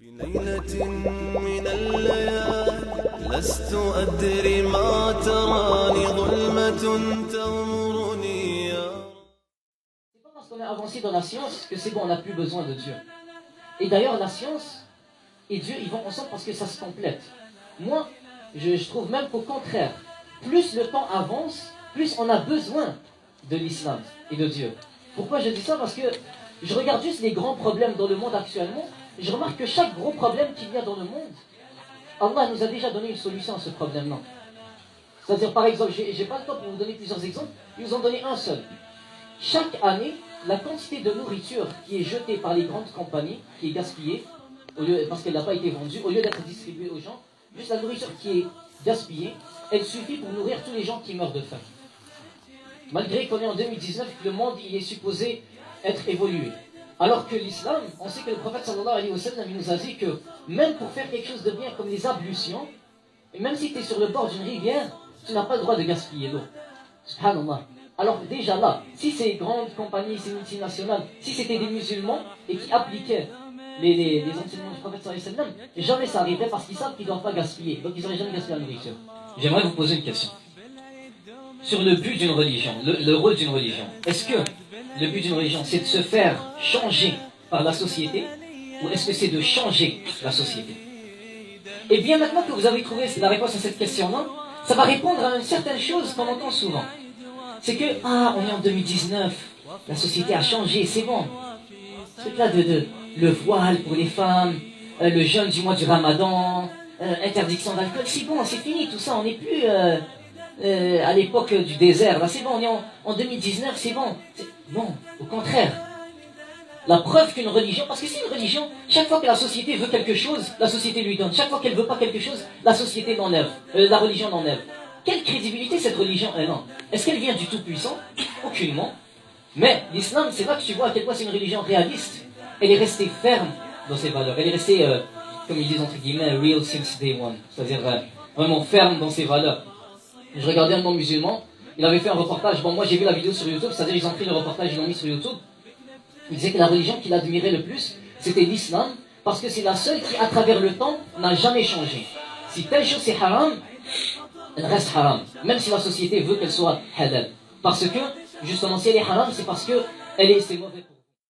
Parce qu'on a avancé dans la science que c'est bon, on n'a plus besoin de Dieu. Et d'ailleurs, la science et Dieu, ils vont ensemble parce que ça se complète. Moi, je trouve même qu'au contraire, plus le temps avance, plus on a besoin de l'islam et de Dieu. Pourquoi je dis ça? Parce que je regarde juste les grands problèmes dans le monde actuellement, et je remarque que chaque gros problème qu'il y a dans le monde, Allah nous a déjà donné une solution à ce problème-là. C'est-à-dire, par exemple, j'ai pas le temps pour vous donner plusieurs exemples, ils nous ont donné un seul. Chaque année, la quantité de nourriture qui est jetée par les grandes compagnies, qui est gaspillée, parce qu'elle n'a pas été vendue, au lieu d'être distribuée aux gens, juste la nourriture qui est gaspillée, elle suffit pour nourrir tous les gens qui meurent de faim. Malgré qu'on est en 2019, le monde il est supposé être évolué. Alors que l'islam, on sait que le prophète sallallahu alayhi wa sallam il nous a dit que même pour faire quelque chose de bien comme les ablutions, et même si tu es sur le bord d'une rivière, tu n'as pas le droit de gaspiller l'eau. Subhanallah. Alors déjà là, si ces grandes compagnies, ces multinationales, si c'était des musulmans et qui appliquaient les enseignements du prophète sallallahu alayhi wa sallam, jamais ça arriverait parce qu'ils savent qu'ils ne doivent pas gaspiller. Donc ils n'auraient jamais gaspillé la nourriture. J'aimerais vous poser une question. Sur le but d'une religion, le rôle d'une religion. Est-ce que le but d'une religion, c'est de se faire changer par la société ou est-ce que c'est de changer la société? Et bien maintenant que vous avez trouvé la réponse à cette question-là, ça va répondre à une certaine chose qu'on entend souvent. C'est que, on est en 2019, la société a changé, c'est bon. Ce truc-là le voile pour les femmes, le jeûne du mois du Ramadan, interdiction d'alcool, c'est bon, c'est fini tout ça, on n'est plus à l'époque du désert, là c'est bon, on est en 2019, c'est bon. Non, au contraire. La preuve qu'une religion, parce que c'est une religion, chaque fois que la société veut quelque chose, la société lui donne. Chaque fois qu'elle ne veut pas quelque chose, la société l'enlève, la religion l'enlève. Quelle crédibilité cette religion elle a? Est-ce qu'elle vient du Tout-Puissant? Aucunement. Mais l'islam, c'est là que tu vois à quel point c'est une religion réaliste. Elle est restée ferme dans ses valeurs. Elle est restée, comme ils disent entre guillemets, real since day one. C'est-à-dire vraiment ferme dans ses valeurs. Je regardais un non-musulman, il avait fait un reportage. Bon, moi j'ai vu la vidéo sur YouTube, c'est-à-dire ils ont pris le reportage, ils l'ont mis sur YouTube. Il disait que la religion qu'il admirait le plus, c'était l'islam, parce que c'est la seule qui, à travers le temps, n'a jamais changé. Si telle chose c'est haram, elle reste haram, même si la société veut qu'elle soit halal. Parce que, justement, si elle est haram, c'est parce que c'est mauvais pour